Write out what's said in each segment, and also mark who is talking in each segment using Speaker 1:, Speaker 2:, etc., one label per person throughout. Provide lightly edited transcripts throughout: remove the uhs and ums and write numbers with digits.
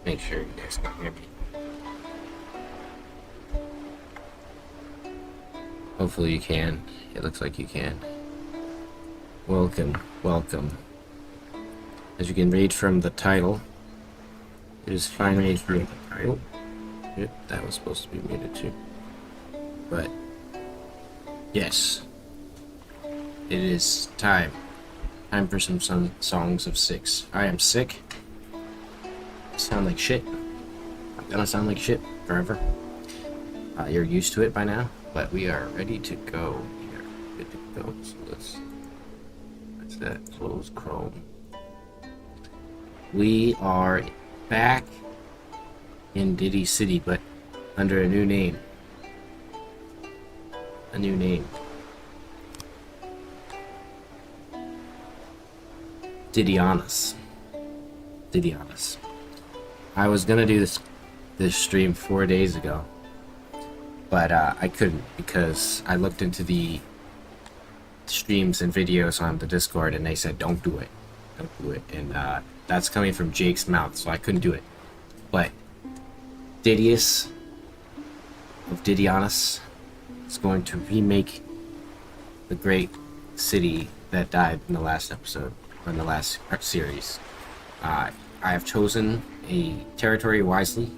Speaker 1: Make sure you guys can hear me. Hopefully you can. It looks like you can. Welcome, welcome. As you can read from the title, it is finally through the title. Yep, that was supposed to be muted too. But yes, it is time. Time for some songs of 6. I am sick. I sound like shit. I'm gonna sound like shit forever. You're used to it by now, but we are ready to go. We are good to go. So let's that. Close Chrome. We are back in Diddy City, but under a new name. A new name. Diddy-honest. Diddy-honest. I was gonna do this stream 4 days ago, but I couldn't because I looked into the streams and videos on the Discord and they said don't do it, and that's coming from Jake's mouth, so I couldn't do it. But Didius of Diddy-honest is going to remake the great city that died in the last episode, in the last series. I have chosen a territory wisely.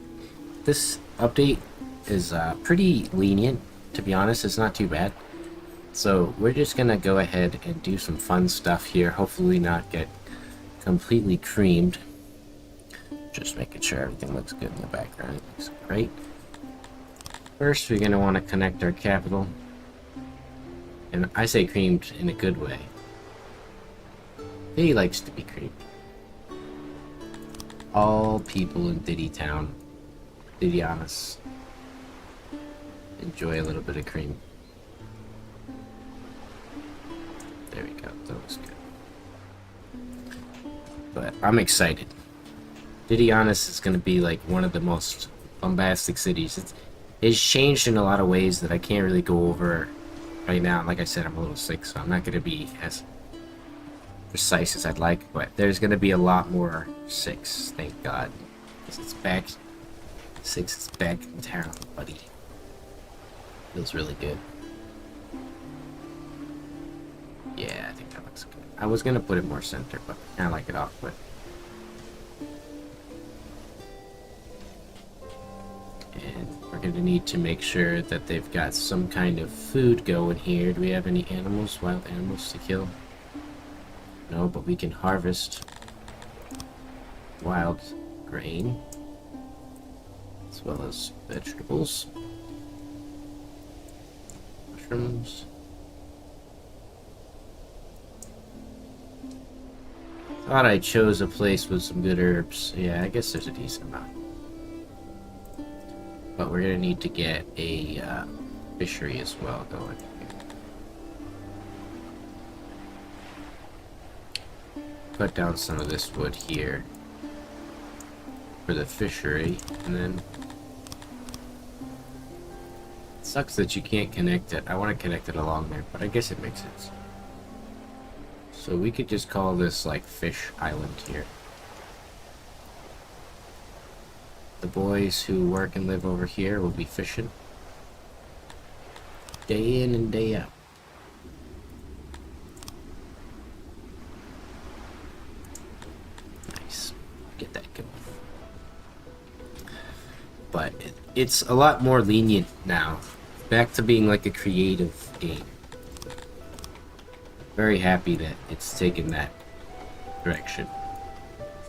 Speaker 1: This update is pretty lenient, to be honest. It's not too bad. So we're just gonna go ahead and do some fun stuff here. Hopefully not get completely creamed. Just making sure everything looks good in the background. It looks great. First, we're gonna want to connect our capital. And I say creamed in a good way. He likes to be creamed. All people in Diddy Town, Diddy-honest, enjoy a little bit of cream. There we go, that was good. But I'm excited. Diddy-honest is going to be like one of the most bombastic cities. It's changed in a lot of ways that I can't really go over right now. Like I said, I'm a little sick, so I'm not going to be as precise as I'd like, but there's going to be a lot more 6, thank God. Because it's back. 6 is back in town, buddy. Feels really good. Yeah, I think that looks good. I was going to put it more center, but I kind of like it off, but... And we're going to need to make sure that they've got some kind of food going here. Do we have any animals, wild animals to kill? No, but we can harvest wild grain as well as vegetables, mushrooms. Thought I chose a place with some good herbs. Yeah, I guess there's a decent amount. But we're gonna need to get a fishery as well going. Cut down some of this wood here for the fishery, and then it sucks that you can't connect it. I want to connect it along there, but I guess it makes sense. So we could just call this like Fish Island here. The boys who work and live over here will be fishing day in and day out. Get that going. But it's a lot more lenient now. Back to being like a creative game. Very happy that it's taken that direction.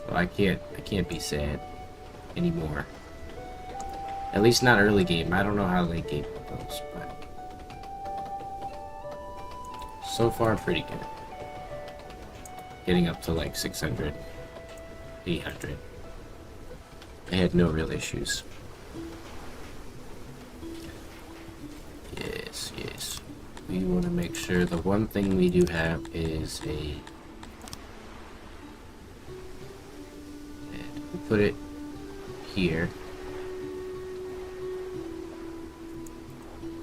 Speaker 1: So I can't be sad anymore. At least not early game. I don't know how late game goes, but so far pretty good. Getting up to like 600. 800. I had no real issues. Yes, yes. We want to make sure the one thing we do have is a... And we put it here.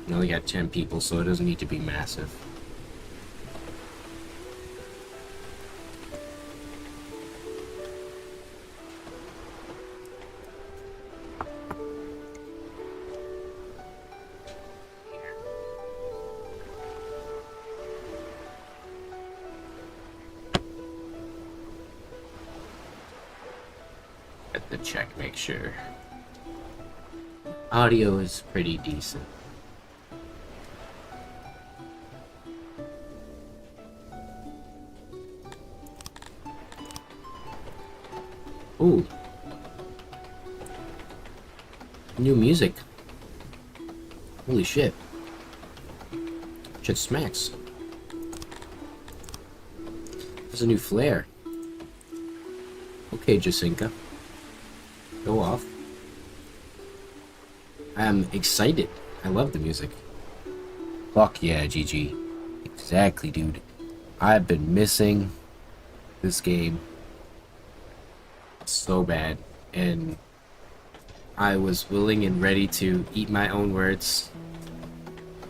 Speaker 1: We only got 10 people, so it doesn't need to be massive. To check, make sure. Audio is pretty decent. Ooh. New music. Holy shit. Shit smacks. There's a new flare. Okay, Jacinka. Go off. I'm excited. I love the music. Fuck yeah, GG. Exactly, dude. I've been missing this game so bad, and I was willing and ready to eat my own words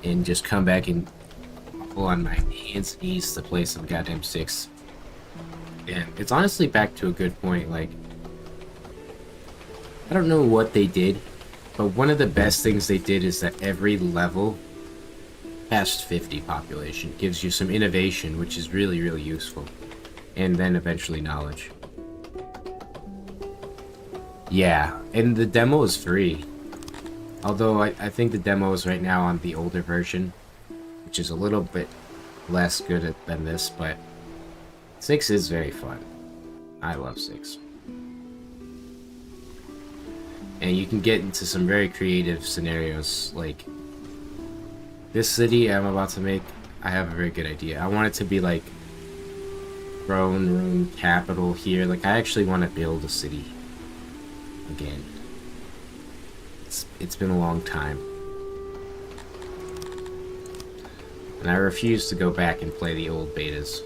Speaker 1: and just come back and pull on my hands and knees to play some goddamn 6. And it's honestly back to a good point. Like, I don't know what they did, but one of the best things they did is that every level past 50 population gives you some innovation, which is really, really useful. And then eventually knowledge. Yeah, and the demo is free. Although I think the demo is right now on the older version, which is a little bit less good than this, but 6 is very fun. I love 6. And you can get into some very creative scenarios, like this city I'm about to make. I have a very good idea. I want it to be like throne room capital here. Like, I actually want to build a city again. It's been a long time, and I refuse to go back and play the old betas.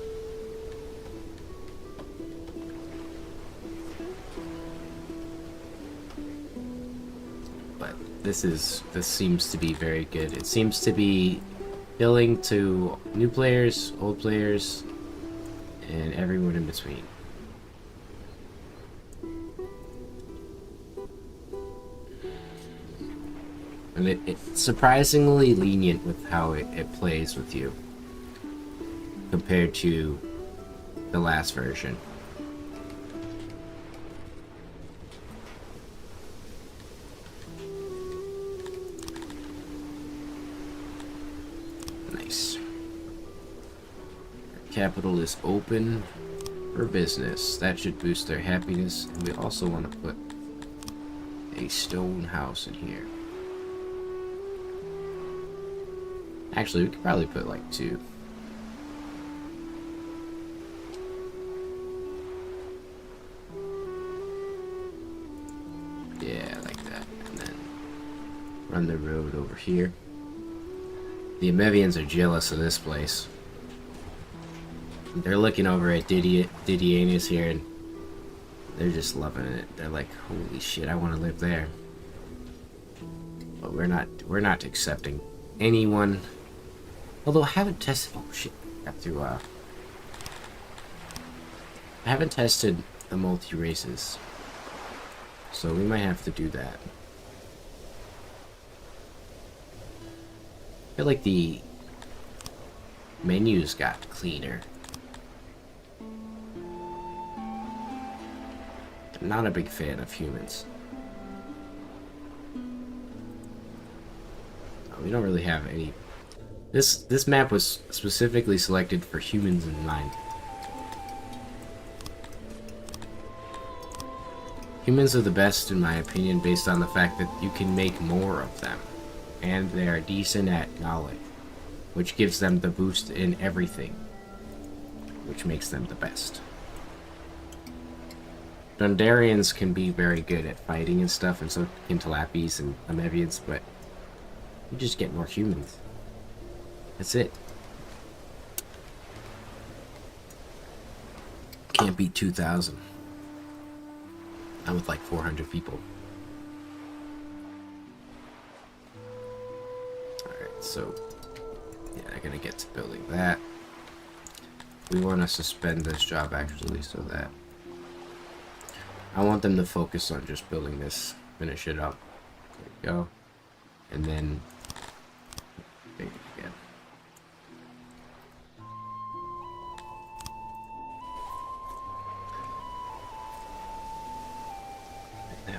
Speaker 1: But this seems to be very good. It seems to be appealing to new players, old players, and everyone in between. And it's surprisingly lenient with how it plays with you compared to the last version. Nice. Capital is open for business. That should boost their happiness. And we also want to put a stone house in here. Actually, we could probably put like 2. Yeah, like that. And then run the road over here. The Amevians are jealous of this place. They're looking over at Didianus here, and they're just loving it. They're like, holy shit, I want to live there. But we're not accepting anyone. Although I haven't tested. Oh shit! I have to. I haven't tested the multi races, so we might have to do that. I feel like the menus got cleaner. I'm not a big fan of humans. We don't really have any. This map was specifically selected for humans in mind. Humans are the best in my opinion based on the fact that you can make more of them. And they are decent at knowledge, which gives them the boost in everything, which makes them the best. Dundarians can be very good at fighting and stuff, and so can Talapis and Amevians, but you just get more humans. That's it. Can't beat 2,000. I'm with like 400 people. Alright, so yeah, I'm gonna get to building that. We want to suspend this job actually so that I want them to focus on just building this, finish it up. There we go. And then again.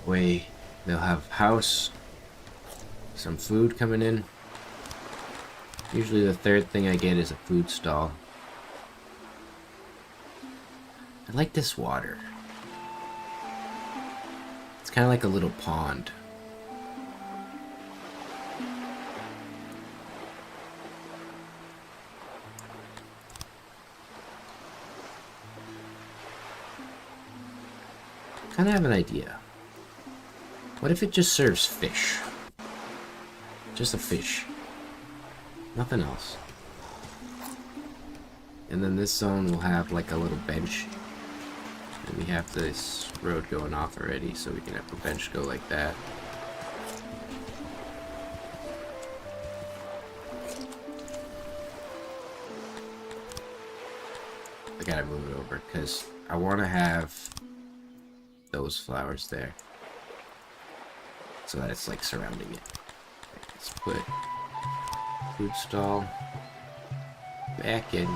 Speaker 1: That way they'll have house, some food coming in. Usually the third thing I get is a food stall. I like this water. It's kind of like a little pond. Kind of have an idea. What if it just serves fish? Just a fish. Nothing else. And then this zone will have like a little bench. And we have this road going off already, so we can have the bench go like that. I gotta move it over because I want to have those flowers there so that it's like surrounding it. Let's put food stall back in.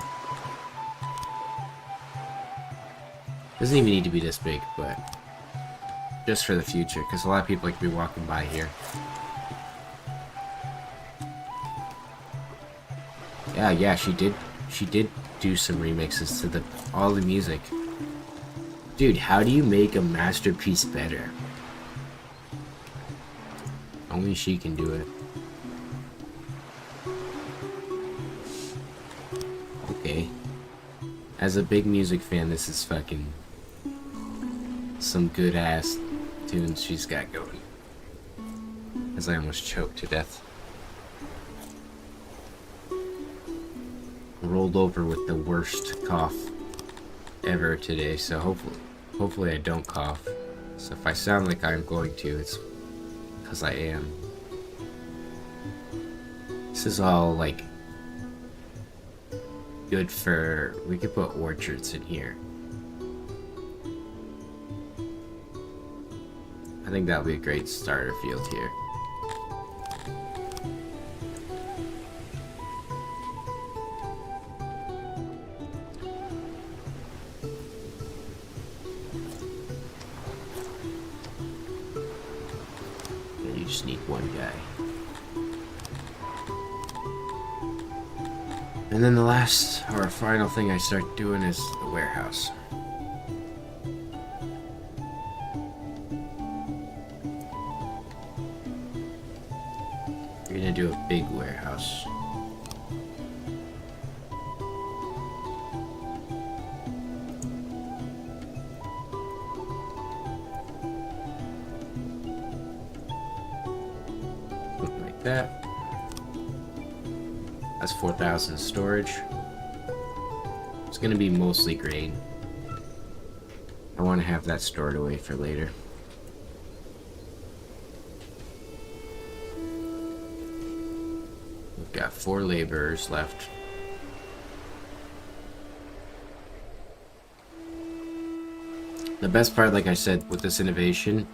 Speaker 1: Doesn't even need to be this big, but just for the future, because a lot of people like to be walking by here. Yeah, she did do some remixes to all the music. Dude, how do you make a masterpiece better? Only she can do it. Okay. As a big music fan, this is fucking some good ass tunes she's got going. As I almost choked to death. Rolled over with the worst cough ever today, so hopefully I don't cough. So if I sound like I'm going to, it's because I am. This is all like good for, we could put orchards in here. I think that'll be a great starter field here. You just need one guy. And then the last, or final thing I start doing is the warehouse. We're gonna do a big warehouse. Something like that. That's 4,000 storage. It's gonna be mostly grain. I want to have that stored away for later. We've got 4 laborers left. The best part, like I said, with this innovation,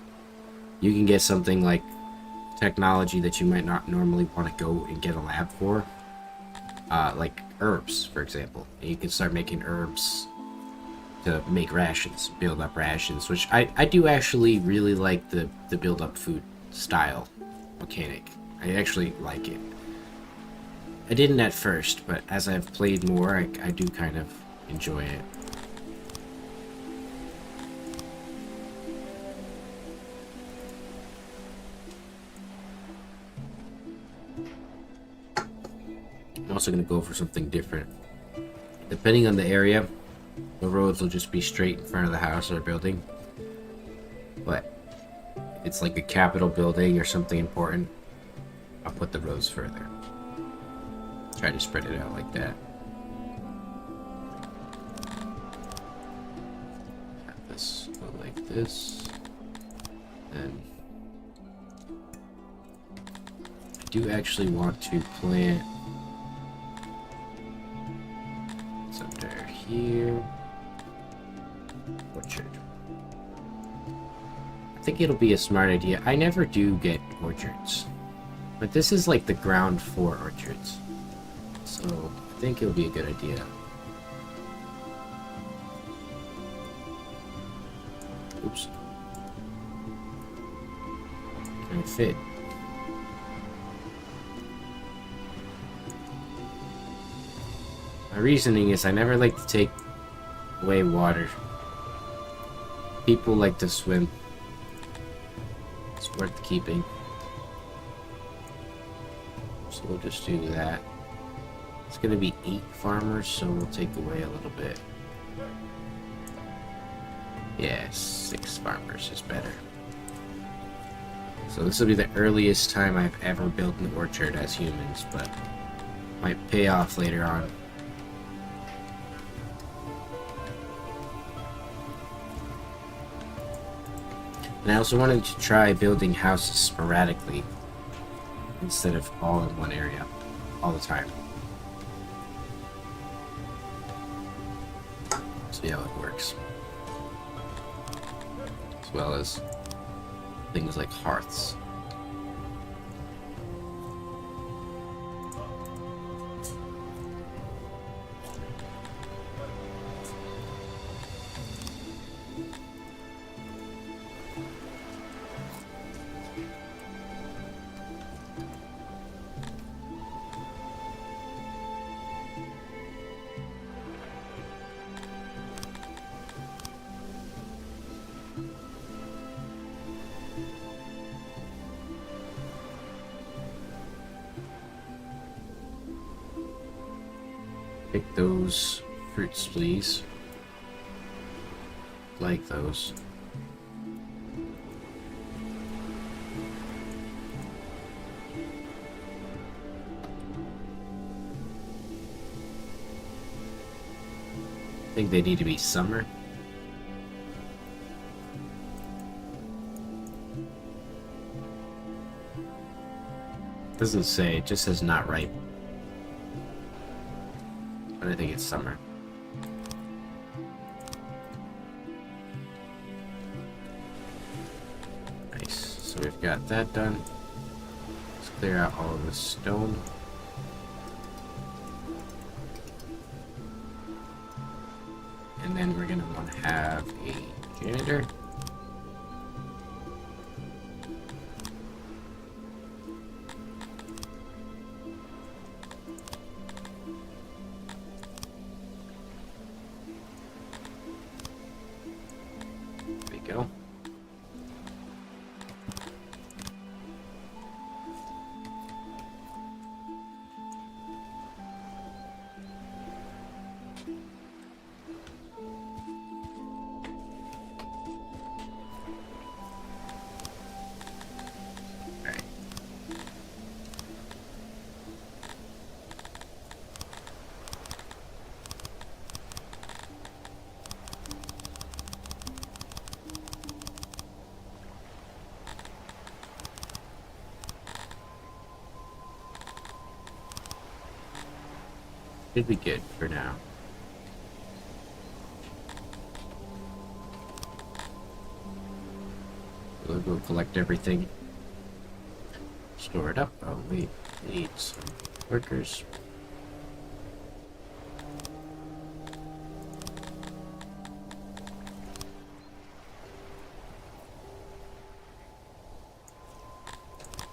Speaker 1: you can get something like technology that you might not normally want to go and get a lab for. Like herbs, for example. And you can start making herbs to make rations, build up rations, which I do actually really like the build up food style mechanic. I actually like it. I didn't at first, but as I've played more, I do kind of enjoy it. I'm also going to go for something different. Depending on the area, the roads will just be straight in front of the house or building. But it's like a Capitol building or something important, I'll put the roads further. Try to spread it out like that. Have this go like this. And I do actually want to plant here. Orchard. I think it'll be a smart idea. I never do get orchards, but this is like the ground for orchards, so I think it'll be a good idea. Oops. gonna fit. My reasoning is I never like to take away water. People like to swim. It's worth keeping. So we'll just do that. It's gonna be 8 farmers, so we'll take away a little bit. Yeah, 6 farmers is better. So this will be the earliest time I've ever built an orchard as humans, but might pay off later on. And I also wanted to try building houses sporadically instead of all in one area all the time. See how it works. As well as things like hearths. Pick those fruits, please. Like those. I think they need to be summer. Doesn't say, it just says not ripe. But I think it's summer. Nice. So we've got that done. Let's clear out all of the stone. And then we're gonna want to have a janitor. Go. Alright. Should be good for now. We'll go collect everything. Store it up. Oh, we need some workers.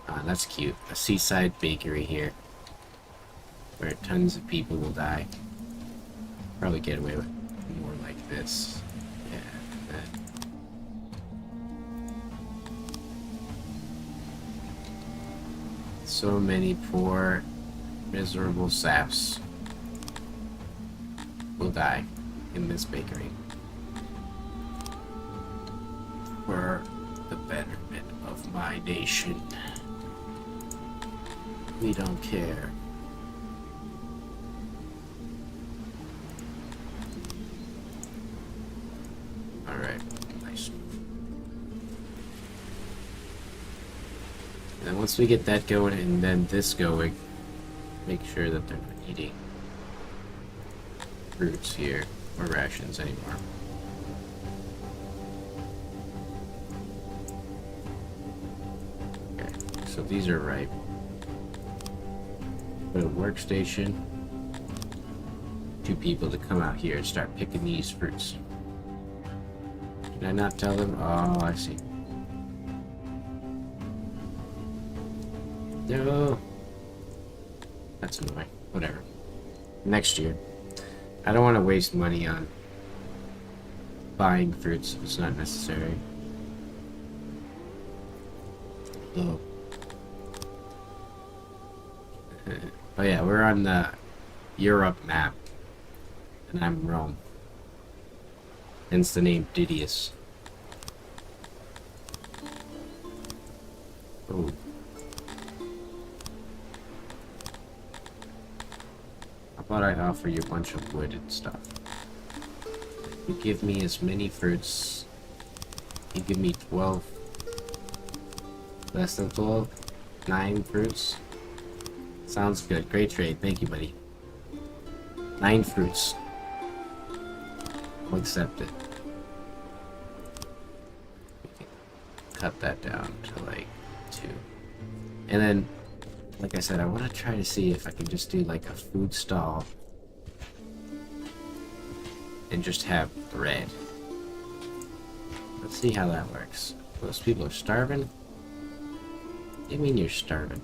Speaker 1: Ah, that's cute. A seaside bakery here, where tons of people will die. Probably get away with more like this. Yeah, that. So many poor, miserable saps will die in this bakery. For the betterment of my nation. We don't care. Alright, nice. And once we get that going and then this going, make sure that they're not eating fruits here or rations anymore. Okay, so these are ripe. Put a workstation. 2 people to come out here and start picking these fruits. Did I not tell them? Oh, I see. No. That's annoying. Whatever. Next year. I don't want to waste money on buying fruits if it's not necessary. Oh. Oh yeah, we're on the Europe map. And I'm Rome. Hence the name Didius. Oh. How about I offer you a bunch of wood and stuff? You give me as many fruits. You give me 12. Less than 12? 9 fruits? Sounds good. Great trade. Thank you, buddy. 9 fruits. I'll accept it. We can cut that down to like 2. And then, like I said, I want to try to see if I can just do like a food stall and just have bread. Let's see how that works. Those people are starving? What do you mean you're starving?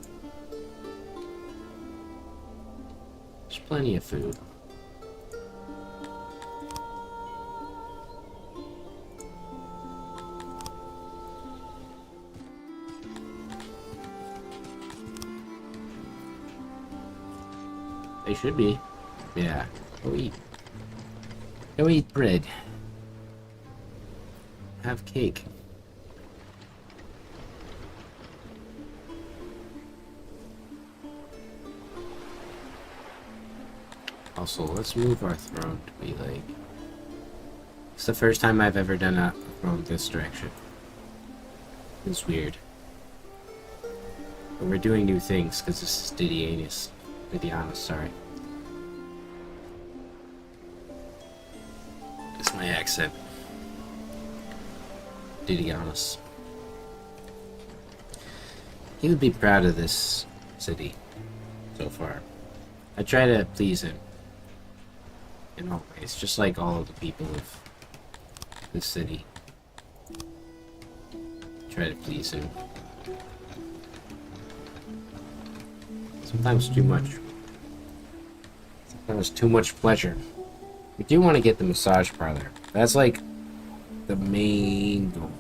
Speaker 1: There's plenty of food. They should be. Yeah. Go eat. Go eat bread. Have cake. Also, let's move our throne to be like... It's the first time I've ever done a throne this direction. It's weird. But we're doing new things because this is Didianus, sorry. It's my accent. Didianus. He would be proud of this city so far. I try to please him in all ways, just like all of the people of this city. Try to please him. Sometimes too much. Sometimes too much pleasure. We do want to get the massage parlor. That's like the main goal.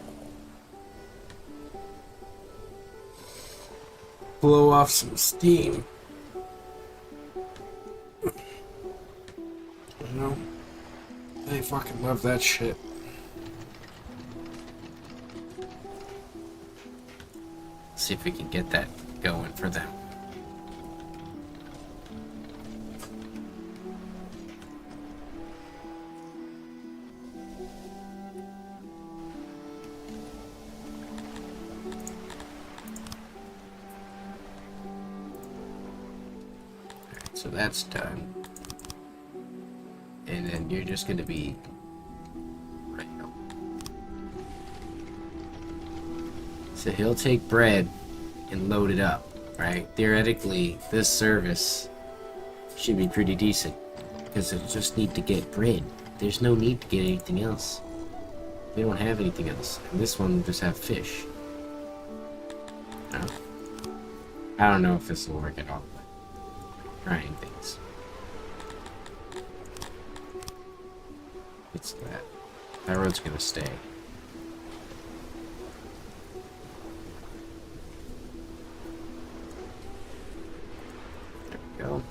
Speaker 1: Blow off some steam. You know? They fucking love that shit. See if we can get that going for them. So that's done. And then you're just gonna be right now. So he'll take bread and load it up, right? Theoretically, this service should be pretty decent. Because it'll just need to get bread. There's no need to get anything else. We don't have anything else. And this one will just have fish. No? I don't know if this will work at all. Trying things. What's that? That road's gonna stay. There we go.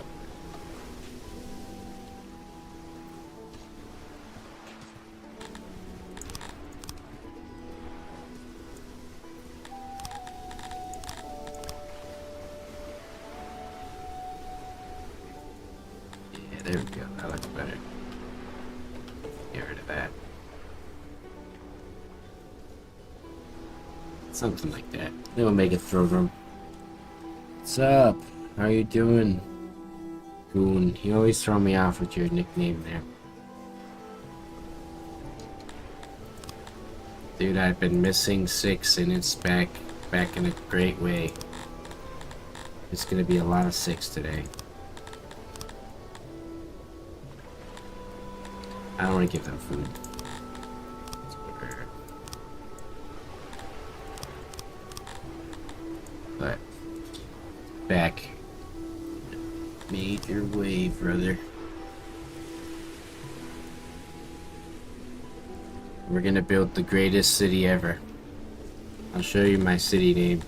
Speaker 1: There we go, that looks better. Get rid of that. Something like that. Then we'll make a throne room. What's up? How you doing? Goon. You always throw me off with your nickname there. Dude, I've been missing 6 and it's back in a great way. It's gonna be a lot of 6 today. I don't want to give them food. But back. Made your way, brother. We're gonna build the greatest city ever. I'll show you my city name.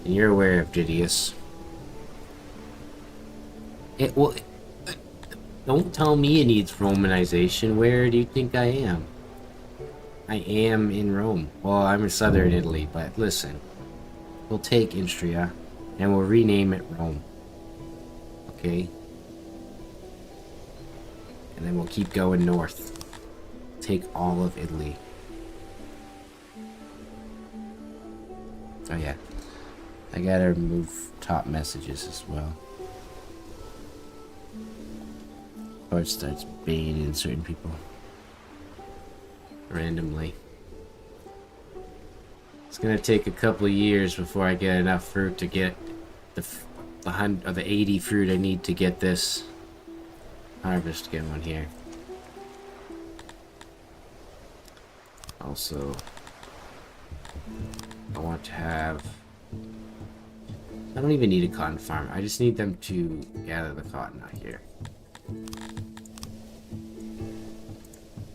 Speaker 1: And you're aware of Gideus. Don't tell me it needs Romanization. Where do you think I am? I am in Rome. Well, I'm in southern Italy, but listen. We'll take Istria, and we'll rename it Rome. Okay? And then we'll keep going north. Take all of Italy. Oh yeah. I gotta remove top messages as well. Or it starts banning certain people. Randomly. It's gonna take a couple of years before I get enough fruit to get the 80 fruit I need to get this harvest going here. Also, I want to have... I don't even need a cotton farm. I just need them to gather the cotton out here.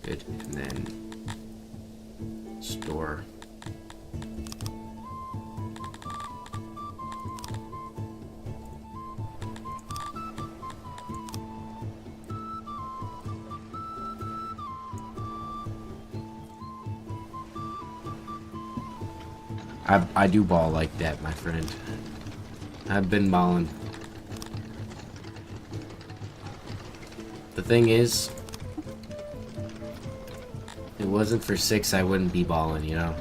Speaker 1: Good. And then store. I do ball like that, my friend. I've been balling. The thing is, if it wasn't for 6, I wouldn't be balling, you know?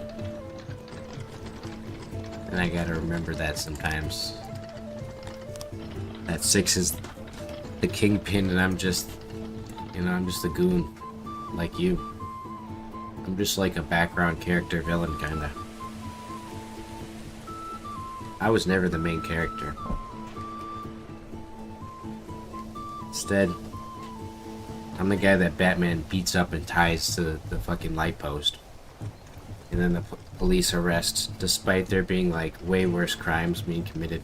Speaker 1: And I gotta remember that sometimes. That 6 is the kingpin and I'm just, you know, I'm just a goon. Like you. I'm just like a background character villain, kinda. I was never the main character. Instead, I'm the guy that Batman beats up and ties to the fucking light post. And then the police arrest, despite there being like way worse crimes being committed.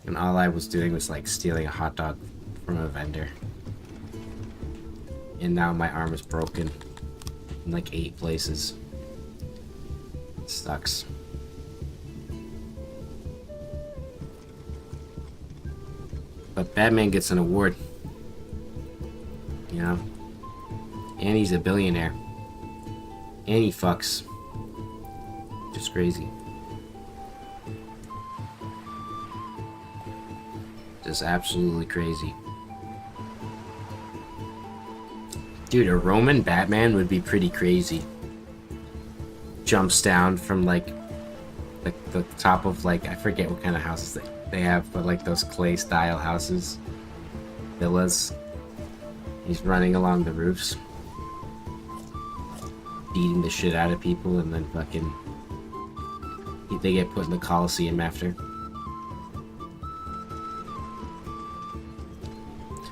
Speaker 1: And all I was doing was like stealing a hot dog from a vendor. And now my arm is broken in like 8 places. It sucks. But Batman gets an award. You know? And he's a billionaire. And he fucks. Just crazy. Just absolutely crazy. Dude, a Roman Batman would be pretty crazy. Jumps down from like the top of like, I forget what kind of houses they have, but like those clay style houses, villas. He's running along the roofs, beating the shit out of people, and then fucking they get put in the Coliseum after.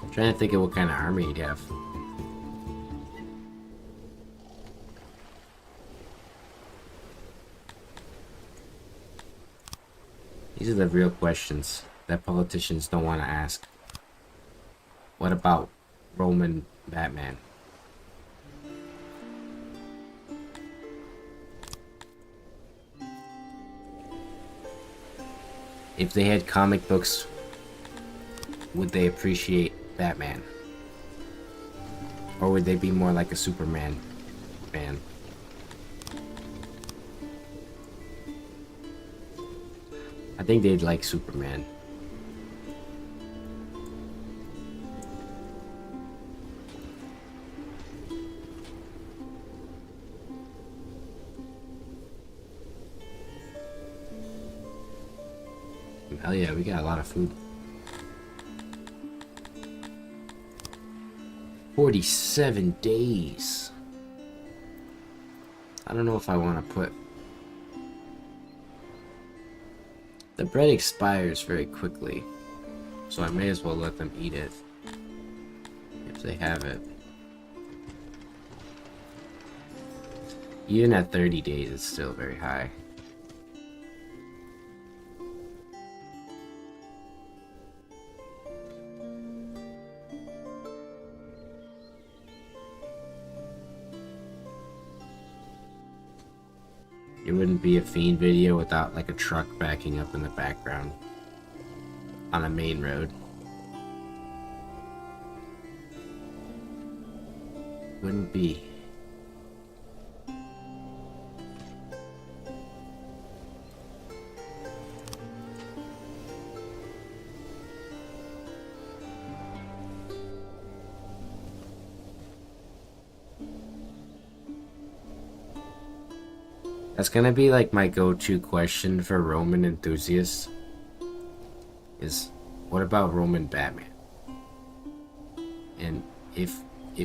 Speaker 1: I'm trying to think of what kind of army he'd have. These are the real questions that politicians don't want to ask. What about Roman Batman? If they had comic books, would they appreciate Batman? Or would they be more like a Superman fan? I think they'd like Superman. Hell yeah, we got a lot of food. 47 days. I don't know if I want to put... The bread expires very quickly, so I may as well let them eat it if they have it. Even at 30 days, it's still very high. It wouldn't be a fiend video without like a truck backing up in the background on a main road. Wouldn't be. That's gonna be like my go-to question for Roman enthusiasts is, what about Roman Batman? And if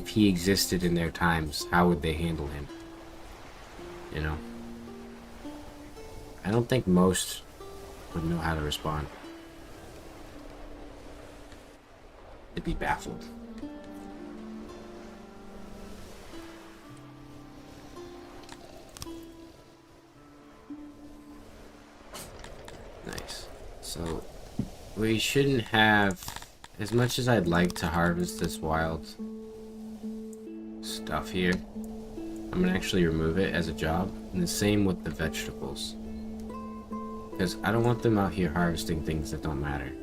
Speaker 1: he existed in their times, how would they handle him? You know? I don't think most would know how to respond. They'd be baffled. Nice. So, we shouldn't have, as much as I'd like to harvest this wild stuff here, I'm gonna actually remove it as a job, and the same with the vegetables. Because I don't want them out here harvesting things that don't matter.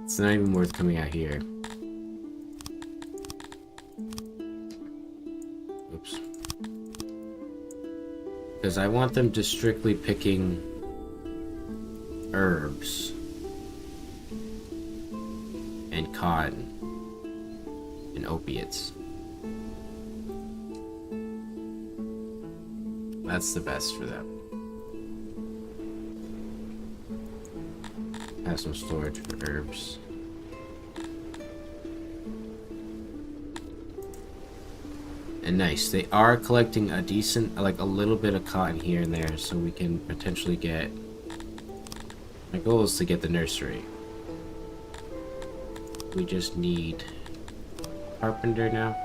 Speaker 1: It's not even worth coming out here. Oops. Because I want them just strictly picking herbs and cotton and opiates. That's the best for them. Have some storage for herbs. And nice, they are collecting a decent, like a little bit of cotton here and there, so we can potentially get, my goal is to get the nursery. We just need carpenter now.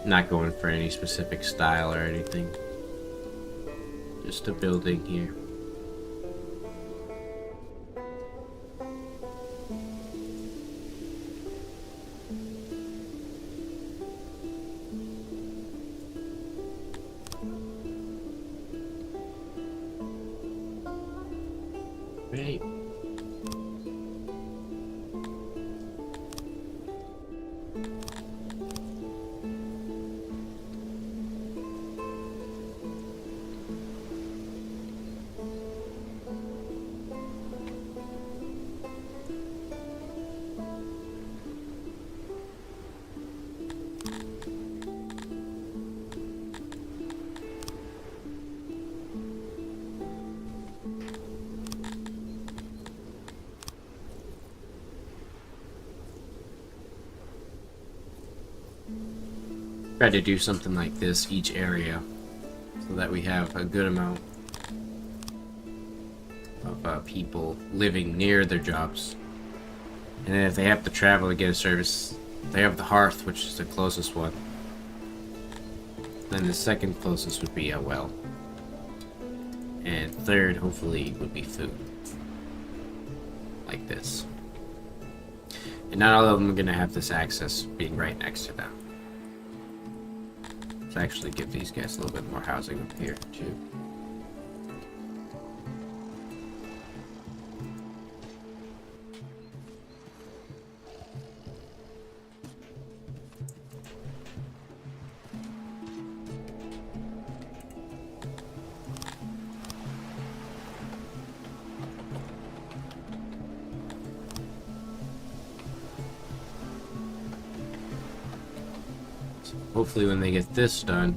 Speaker 1: Not going for any specific style or anything. Just a building here. Right. Try to do something like this each area so that we have a good amount of people living near their jobs. And then if they have to travel to get a service, they have the hearth, which is the closest one. Then the second closest would be a well. And third, hopefully, would be food. Like this. And not all of them are going to have this access being right next to them. Let's actually give these guys a little bit more housing up here, too. Hopefully when they get this done,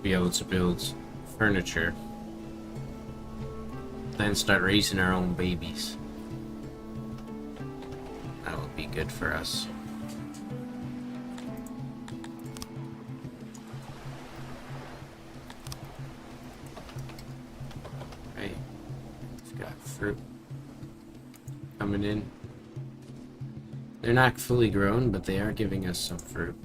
Speaker 1: be able to build furniture. Then start raising our own babies. That will be good for us. Right. We've got fruit coming in. They're not fully grown, but they are giving us some fruit.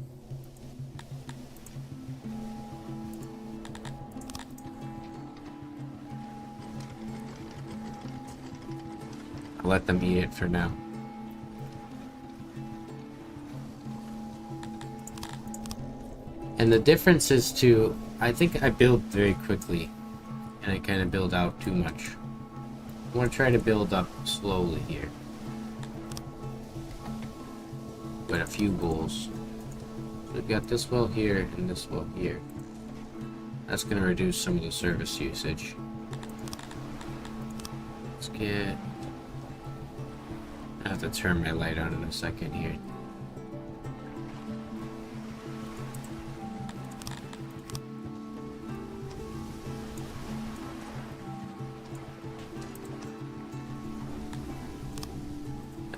Speaker 1: I'll let them eat it for now. And the difference is too, I think I build very quickly, and I kind of build out too much. I want to try to build up slowly here, with a few goals. So we've got this well here and this well here. That's going to reduce some of the service usage. Let's get... I have to turn my light on in a second here.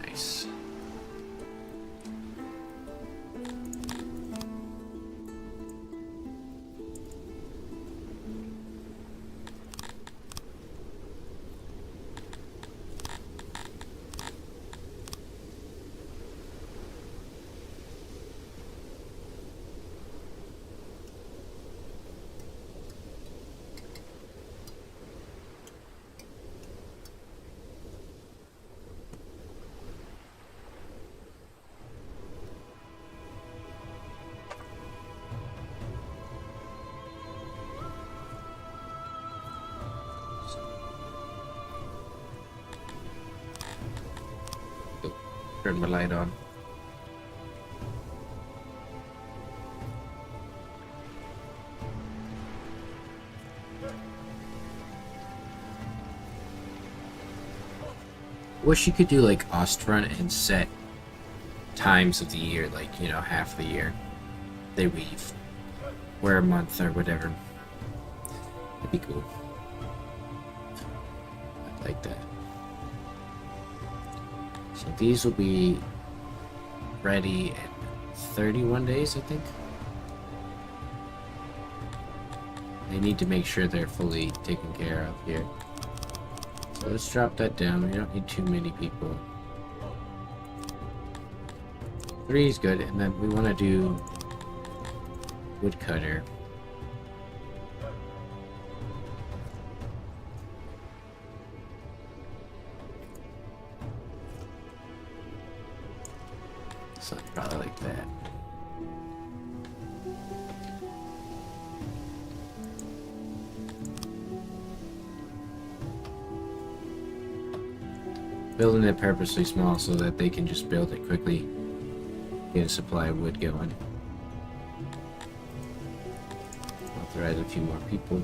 Speaker 1: Nice. Turn my light on. Wish you could do like Ostrun and set times of the year, like, you know, half the year they weave, or a month or whatever. That'd be cool. I'd like that. So these will be ready in 31 days, I think. They need to make sure they're fully taken care of here. So let's drop that down. We don't need too many people. 3 is good, and then we want to do woodcutter. So probably like that. Building it purposely small so that they can just build it quickly. Get a supply of wood going. Authorize a few more people.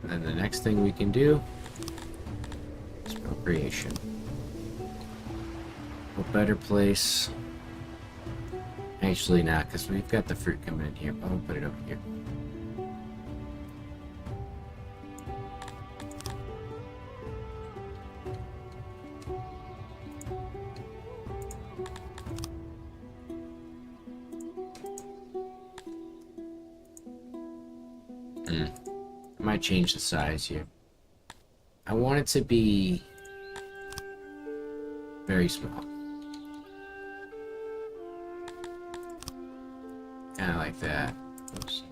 Speaker 1: And then the next thing we can do is procreation. A better place. Actually not, because we've got the fruit coming in here. I'll put it over here. I might change the size here. I want it to be very small. Kind of like that. Oops.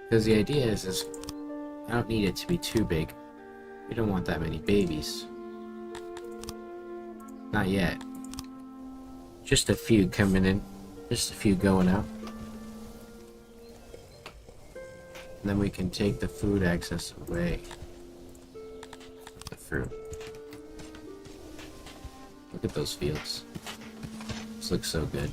Speaker 1: Because the idea is I don't need it to be too big. We don't want that many babies. Not yet. Just a few coming in. Just a few going out. And then we can take the food access away. The fruit. Look at those fields. This looks so good.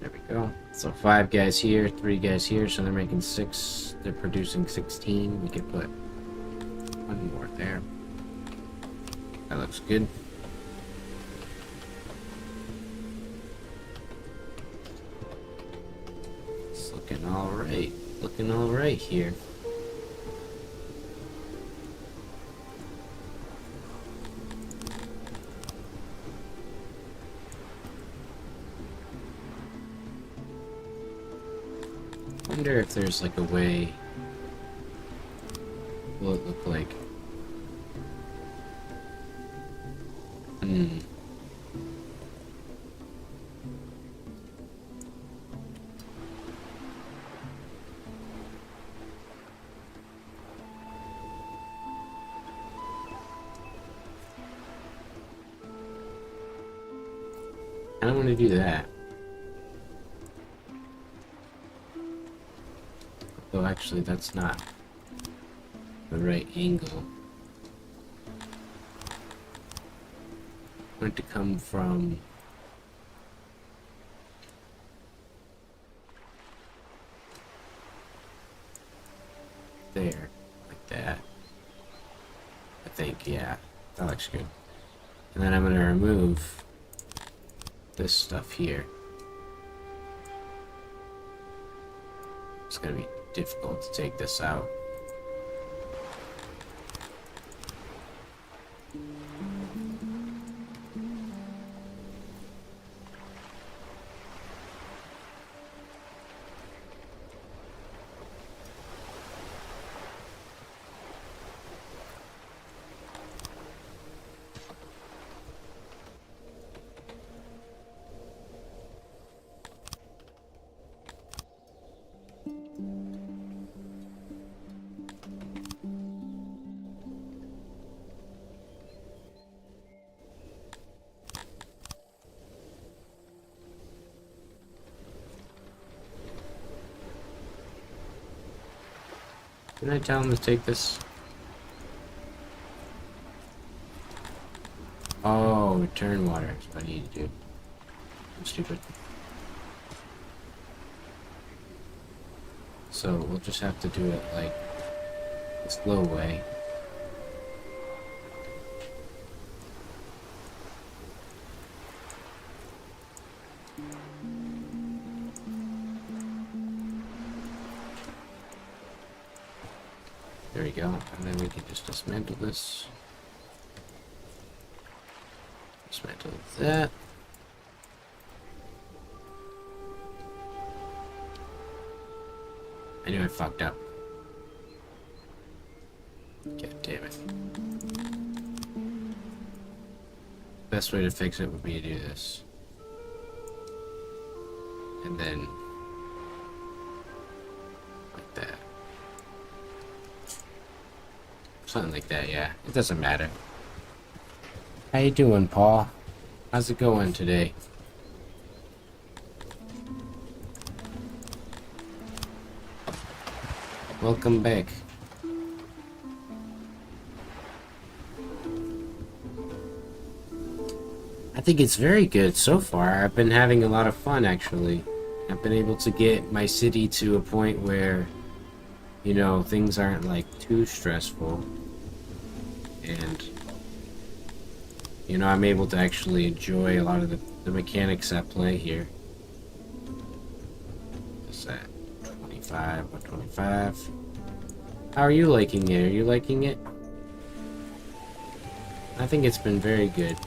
Speaker 1: There we go. So 5 guys here, 3 guys here, so they're making 6. They're producing 16. We could put 1 more there. That looks good. It's looking alright. Looking alright here. wonder if there's like a way. What will it look like? Hmm. I don't want to do that. Though actually, that's not the right angle. I want it to come from there, like that. I think, yeah, that looks good. And then I'm going to remove this stuff here. It's going to be difficult to take this out. Didn't I tell him to take this? Oh, return water. That's what I need to do. I'm stupid. So we'll just have to do it like the slow way. There we go, and then we can just dismantle this. Dismantle that. I knew I fucked up. God damn it. Best way to fix it would be to do this. And then like that. Something like that, yeah. It doesn't matter. How you doing, Paul? How's it going today? Welcome back. I think it's very good so far. I've been having a lot of fun, actually. I've been able to get my city to a point where, you know, things aren't like too stressful. And, you know, I'm able to actually enjoy a lot of the mechanics at play here. What's that? 25 or 25. How are you liking it? Are you liking it? I think it's been very good.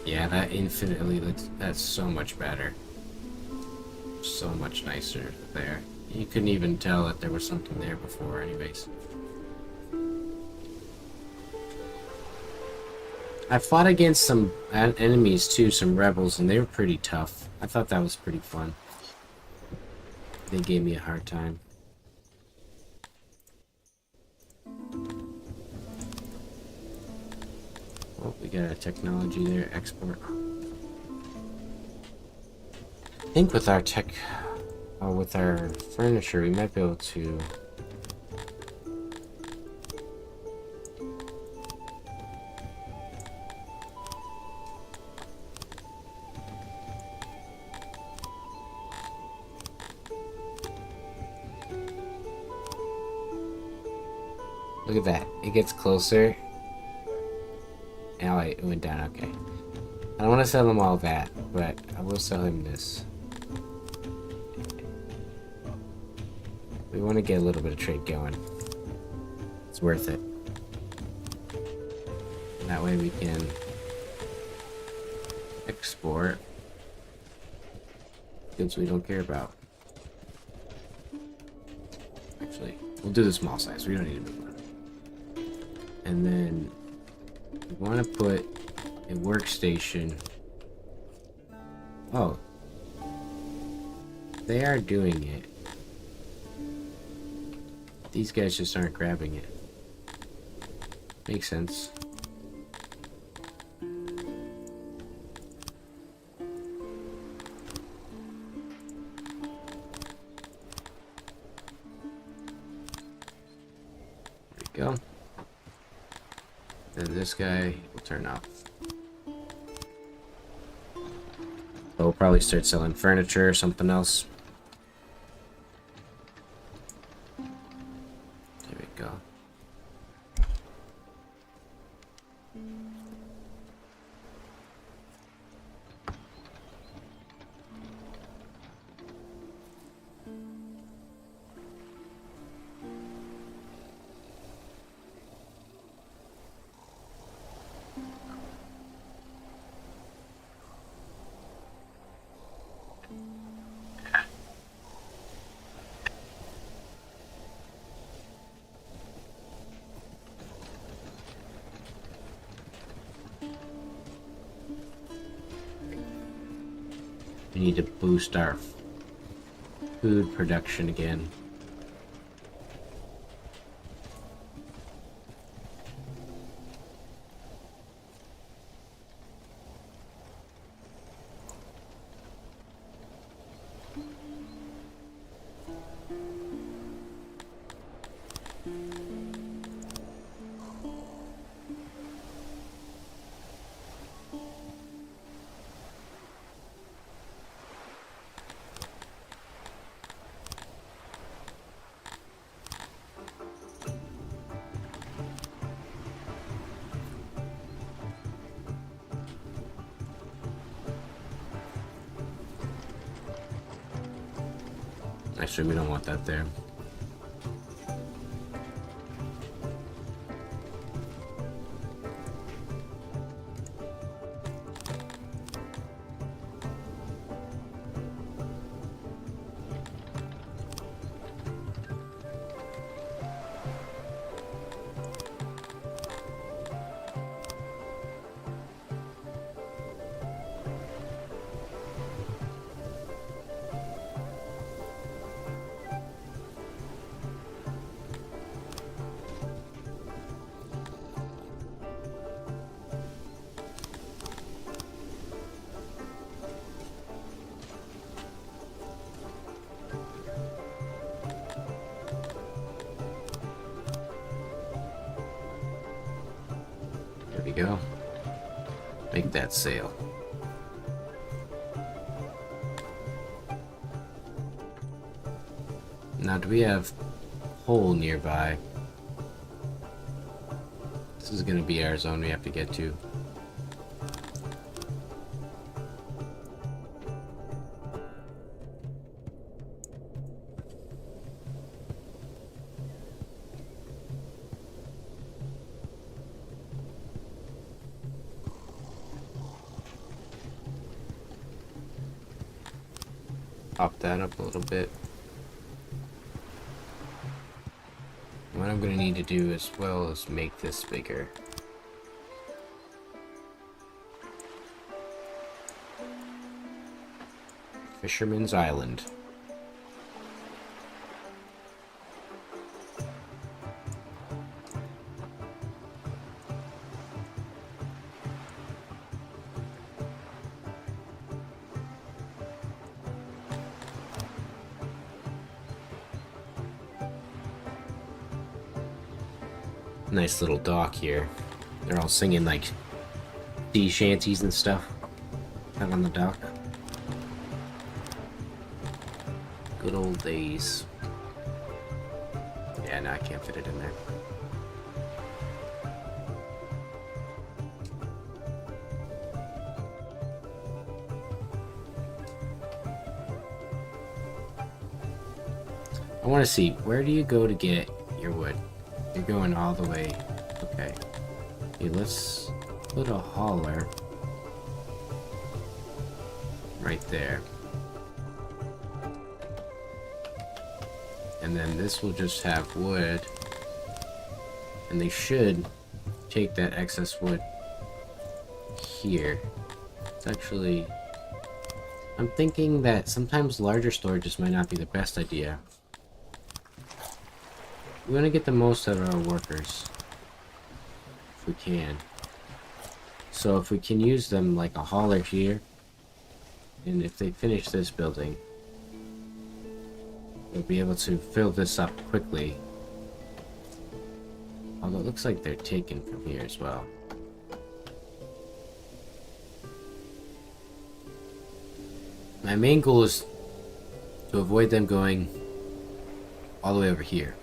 Speaker 1: Yeah, that infinitely looks, that's so much better. So much nicer there. You couldn't even tell that there was something there before anyways. I fought against some enemies too, some rebels, and they were pretty tough. I thought that was pretty fun. They gave me a hard time. Oh, we got a technology there, export. I think with our with our furniture, we might be able to. Look at that. It gets closer. Oh wait, it went down, okay. I don't want to sell him all that, but I will sell him this. We want to get a little bit of trade going. It's worth it. And that way we can export goods we don't care about. Actually, we'll do the small size. We don't need to move on. And then we want to put a workstation. Oh, they are doing it. These guys just aren't grabbing it. Makes sense. There we go. Then this guy will turn off. We'll probably start selling furniture or something else. There we go. We need to boost our food production again. Actually, we don't want that there. There we go. Make that sale. Now, do we have coal nearby? This is gonna be our zone we have to get to. Pop that up a little bit. What I'm going to need to do as well is make this bigger. Fisherman's Island. Nice little dock here. They're all singing like sea shanties and stuff out on the dock. Good old days. Yeah, no, I can't fit it in there. I want to see, where do you go to get your wood? You're going all the way. Okay. Okay, let's put a hauler right there. And then this will just have wood. And they should take that excess wood here. It's actually... I'm thinking that sometimes larger storages might not be the best idea. We want to get the most out of our workers. If we can. So if we can use them like a hauler here, and if they finish this building, we'll be able to fill this up quickly. Although it looks like they're taken from here as well. My main goal is to avoid them going all the way over here.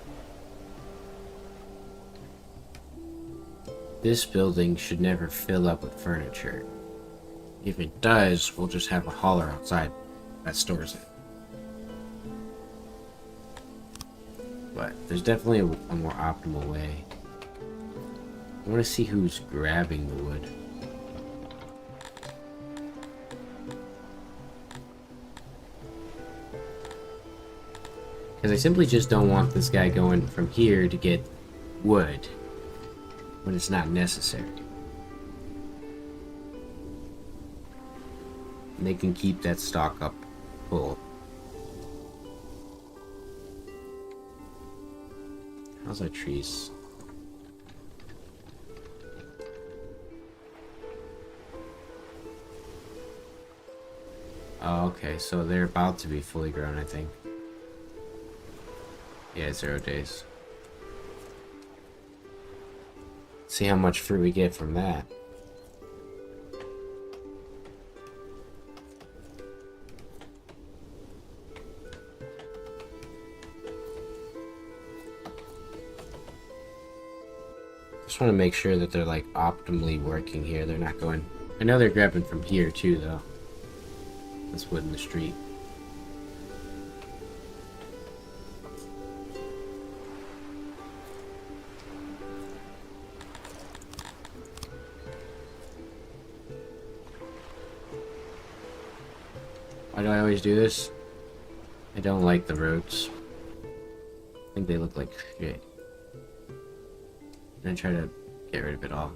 Speaker 1: This building should never fill up with furniture. If it does, we'll just have a hauler outside that stores it. But there's definitely a more optimal way. I want to see who's grabbing the wood. Because I simply just don't want this guy going from here to get wood when it's not necessary. And they can keep that stock up full. How's our trees? Oh, okay, so they're about to be fully grown, I think. Yeah, 0 days. See how much fruit we get from that. Just want to make sure that they're like optimally working here. They're not going... I know they're grabbing from here too, though. That's wood in the street. Why do I always do this? I don't like the roads. I think they look like shit. I'm gonna try to get rid of it all.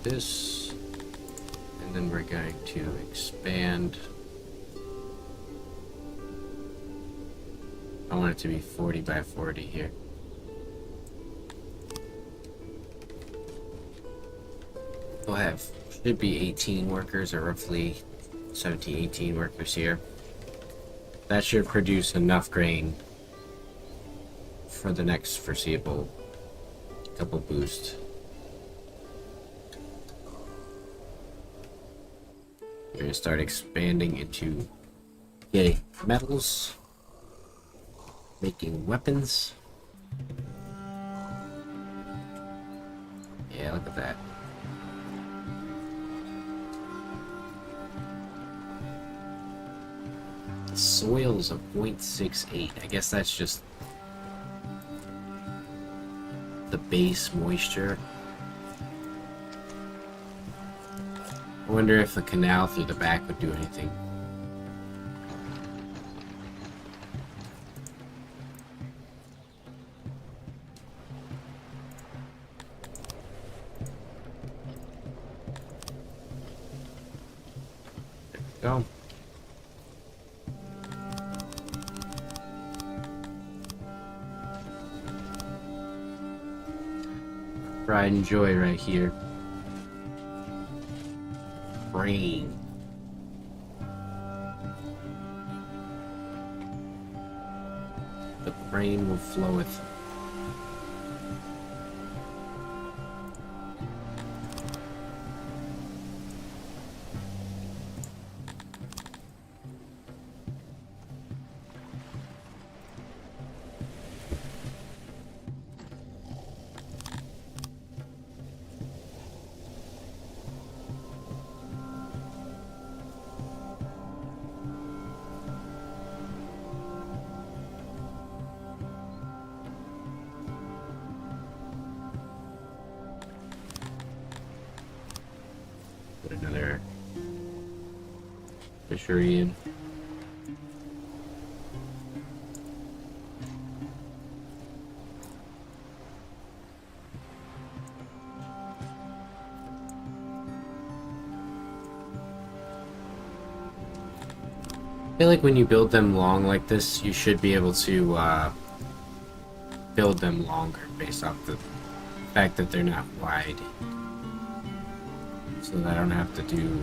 Speaker 1: This, and then we're going to expand. I want it to be 40 by 40 here. We'll have, should be 18 workers, or roughly 17, 18 workers here. That should produce enough grain for the next foreseeable couple boosts. We're gonna start expanding into getting metals, making weapons. Yeah, look at that. The soils of 0.68. I guess that's just the base moisture. I wonder if the canal through the back would do anything. There we go. Pride and joy right here. Brain. The brain will floweth. Fishery. I feel like when you build them long like this, you should be able to build them longer based off the fact that they're not wide. So that I don't have to do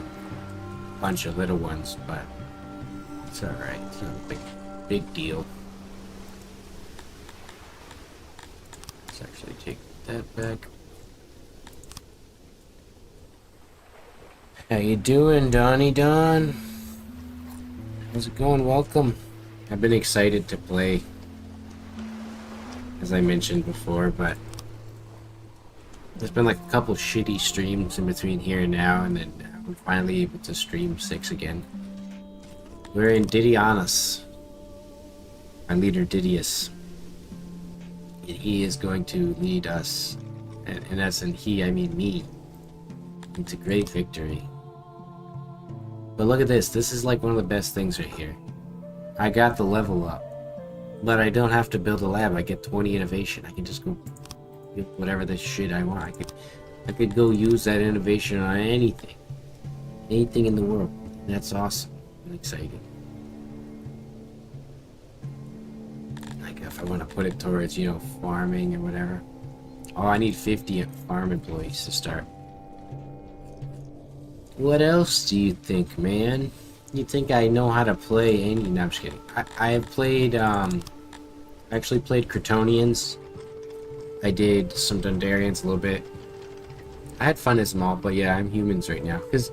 Speaker 1: a bunch of little ones, but it's alright. It's not a big deal. Let's actually take that back. How you doing, Donnie Don? How's it going? Welcome. I've been excited to play, as I mentioned before, but there's been like a couple shitty streams in between here and now, and then I'm finally able to stream 6 again. We're in Didianus. My leader Didius. And he is going to lead us, and as in he, I mean me, into great victory. But look at this. This is like one of the best things right here. I got the level up, but I don't have to build a lab. I get 20 innovation. I can just go get whatever the shit I want. I could go use that innovation on anything in the world. That's awesome and exciting. Like if I want to put it towards, you know, farming or whatever. Oh, I need 50 farm employees to start. What else do you think, man? You think I know how to play any... No, I'm just kidding. I have played, actually played Kryptonians. I did some Dundarians a little bit. I had fun as them all, but yeah, I'm humans right now. Because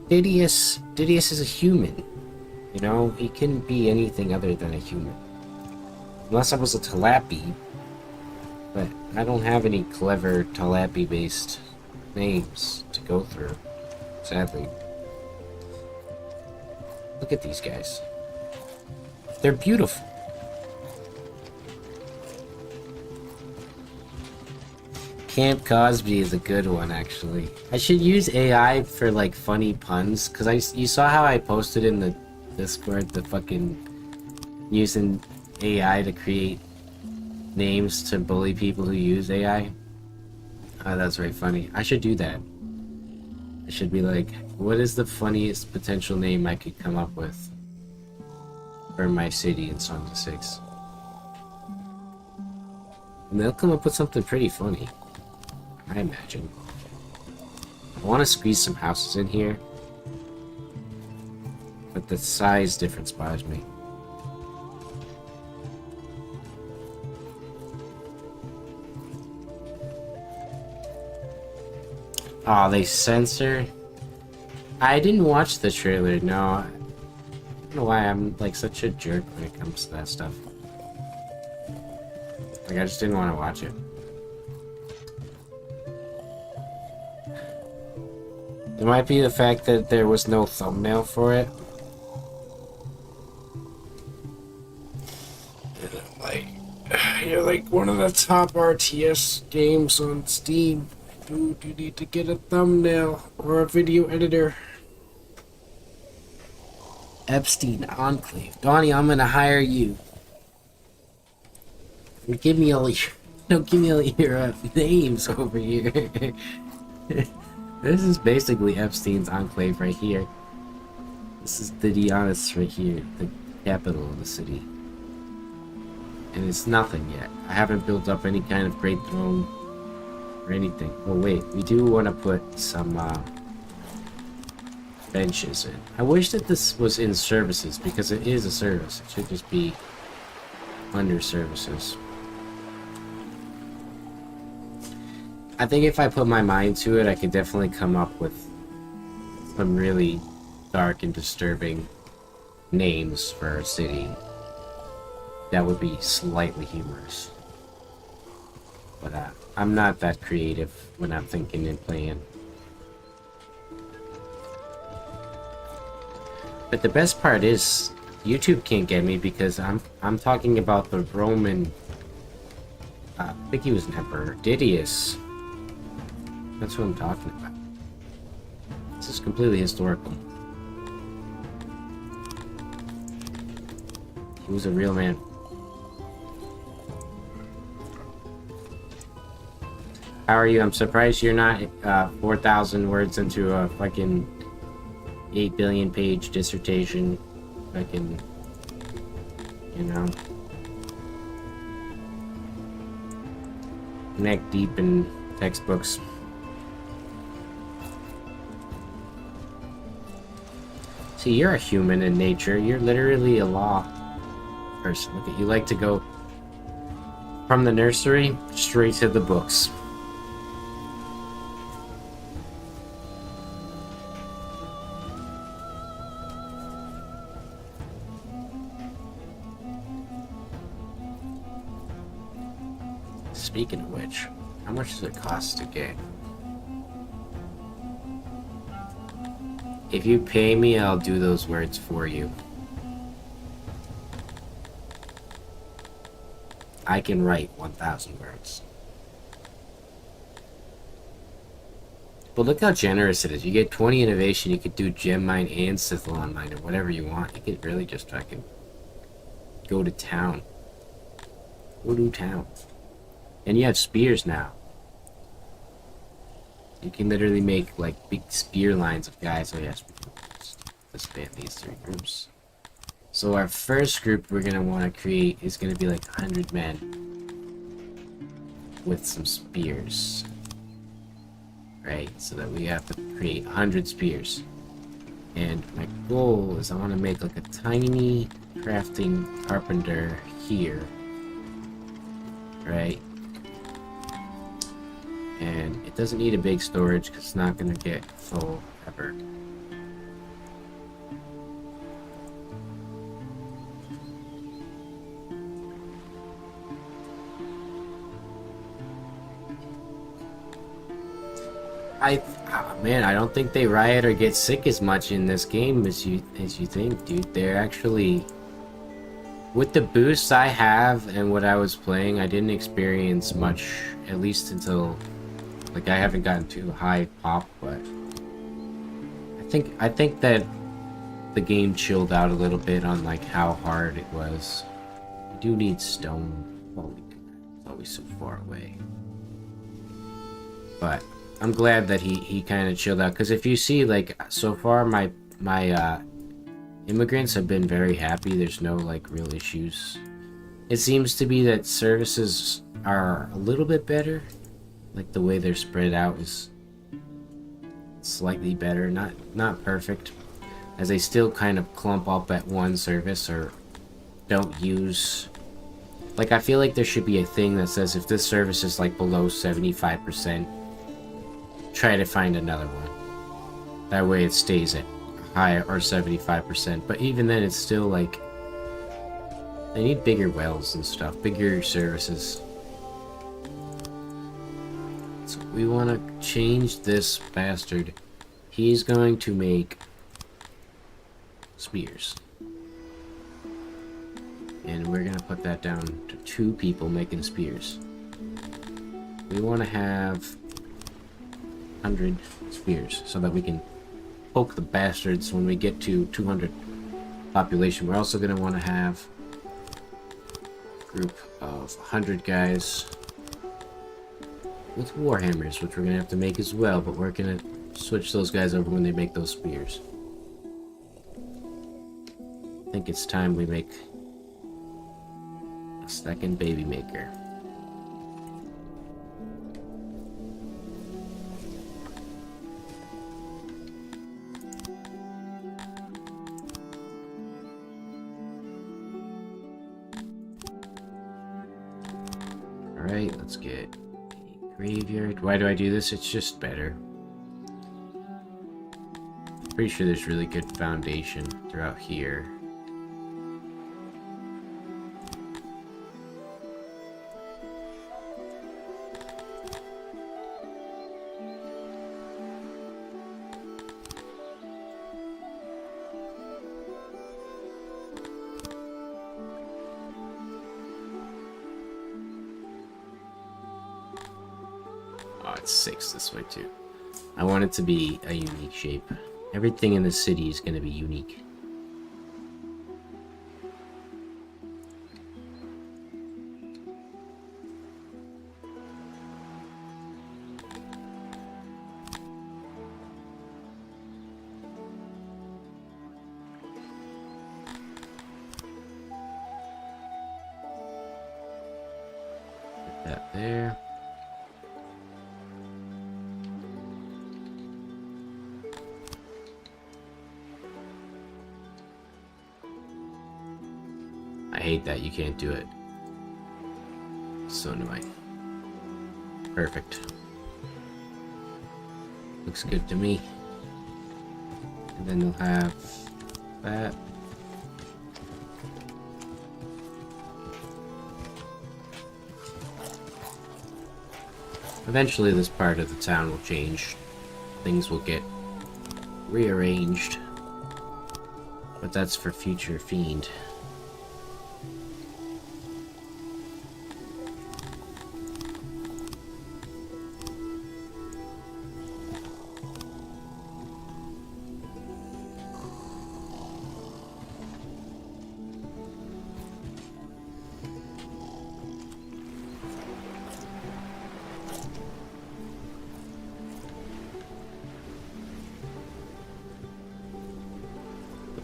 Speaker 1: Didius is a human. You know, he couldn't be anything other than a human. Unless I was a Talapi. But I don't have any clever Talapi-based names to go through, sadly. Look at these guys. They're beautiful. Camp Cosby is a good one, actually. I should use AI for like funny puns, because you saw how I posted in the Discord the fucking using AI to create names to bully people who use AI. Oh, that's very funny. I should do that. I should be like, what is the funniest potential name I could come up with for my city in Song of 6? And they'll come up with something pretty funny, I imagine. I want to squeeze some houses in here, but the size difference bothers me. Oh, they censor? I didn't watch the trailer, no. I don't know why I'm like such a jerk when it comes to that stuff. Like, I just didn't want to watch it. It might be the fact that there was no thumbnail for it. You're like one of the top RTS games on Steam. Dude, you need to get a thumbnail or a video editor. Epstein Enclave. Donnie, I'm gonna hire you. Give me all your... Don't give me all your names over here. This is basically Epstein's Enclave right here. This is Didianus right here, the capital of the city. And it's nothing yet. I haven't built up any kind of great throne or anything. Oh wait, we do want to put some benches in. I wish that this was in services, because it is a service. It should just be under services. I think if I put my mind to it, I could definitely come up with some really dark and disturbing names for a city that would be slightly humorous. But I'm not that creative when I'm thinking and playing. But the best part is, YouTube can't get me because I'm talking about the Roman. I think he was an emperor, Didius. That's what I'm talking about. This is completely historical. He was a real man. How are you? I'm surprised you're not 4,000 words into a fucking 8 billion page dissertation. Fucking, you know, neck deep in textbooks. See, you're a human in nature. You're literally a law person. Look at you, like to go from the nursery straight to the books. Speaking of which, how much does it cost to get? If you pay me, I'll do those words for you. I can write 1,000 words. But look how generous it is. You get 20 innovation, you could do gem mine and Scythalon mine or whatever you want. You could really just fucking go to town. Go to town. And you have spears now. You can literally make like big spear lines of guys. Oh yes, let's ban these 3 groups. So our first group we're gonna want to create is gonna be like 100 men with some spears, right? So that we have to create 100 spears. And my goal is I want to make like a tiny crafting carpenter here, right? And it doesn't need a big storage because it's not going to get full ever. Man, I don't think they riot or get sick as much in this game as you think, dude. They're actually, with the boosts I have and what I was playing, I didn't experience much, at least until, like, I haven't gotten too high pop, but I think that the game chilled out a little bit on like how hard it was. I do need stone. Holy God, it's always so far away. But I'm glad that he kind of chilled out, because if you see, like, so far my immigrants have been very happy. There's no like real issues. It seems to be that services are a little bit better, like the way they're spread out is slightly better, not perfect, as they still kind of clump up at one service or don't use. Like, I feel like there should be a thing that says if this service is like below 75%, try to find another one. That way it stays at high or 75%. But even then, it's still like they need bigger wells and stuff, bigger services. So we want to change this bastard. He's going to make spears. And we're going to put that down to 2 people making spears. We want to have 100 spears so that we can poke the bastards when we get to 200 population. We're also going to want to have a group of 100 guys with warhammers, which we're going to have to make as well, but we're going to switch those guys over when they make those spears. I think it's time we make a second baby maker. Alright, let's get a graveyard. Why do I do this? It's just better. Pretty sure there's really good foundation throughout here. Oh, it's 6 this way too. I want it to be a unique shape. Everything in the city is going to be unique. That there. I hate that you can't do it. So annoying. Perfect. Looks good to me. And then we'll have that. Eventually this part of the town will change. Things will get rearranged. But that's for future Fiend.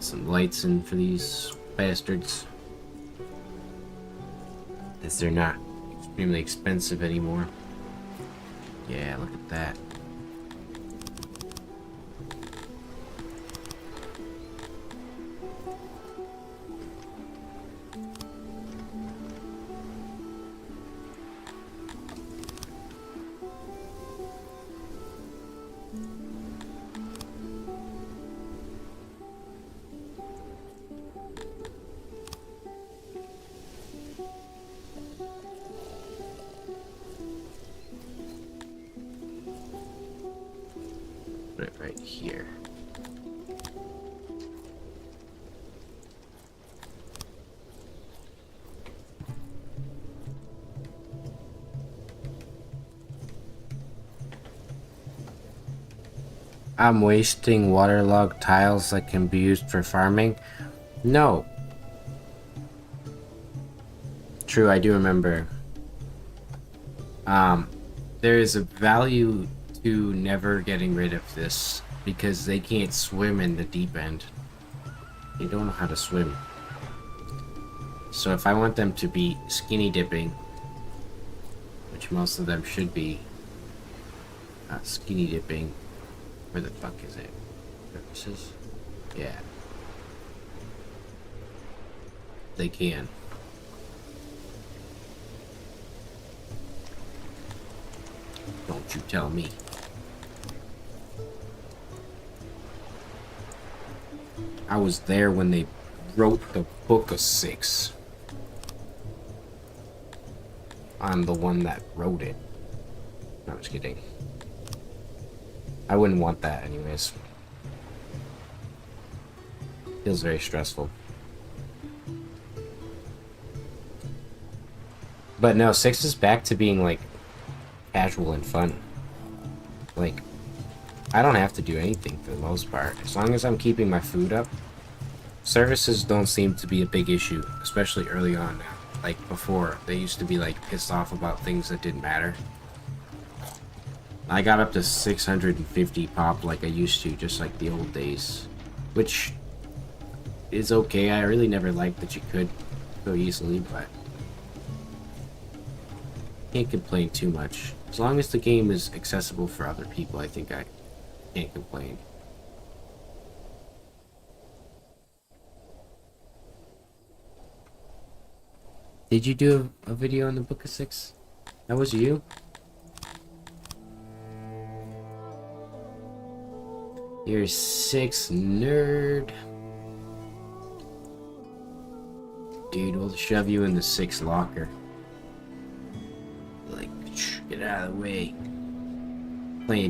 Speaker 1: Some lights in for these bastards, as they're not extremely expensive anymore. Yeah, look at that. Put it right here. I'm wasting waterlogged tiles that can be used for farming? No. True, I do remember. There is a value to never getting rid of this because they can't swim in the deep end. They don't know how to swim. So if I want them to be skinny dipping, which most of them should be, skinny dipping, where the fuck is it? Purposes? Yeah. They can. Don't you tell me. I was there when they wrote the Book of 6. I'm the one that wrote it. No, I'm just kidding. I wouldn't want that anyways. Feels very stressful. But no, 6 is back to being like casual and fun. Like, I don't have to do anything for the most part. As long as I'm keeping my food up. Services don't seem to be a big issue, especially early on now. Like before, they used to be like pissed off about things that didn't matter. I got up to 650 pop like I used to, just like the old days. Which is okay. I really never liked that you could so easily, but can't complain too much. As long as the game is accessible for other people, I think I can't complain. Did you do a video on the Book of 6? That was you? You're 6 nerd. Dude, we'll shove you in the 6 locker. Like, get out of the way.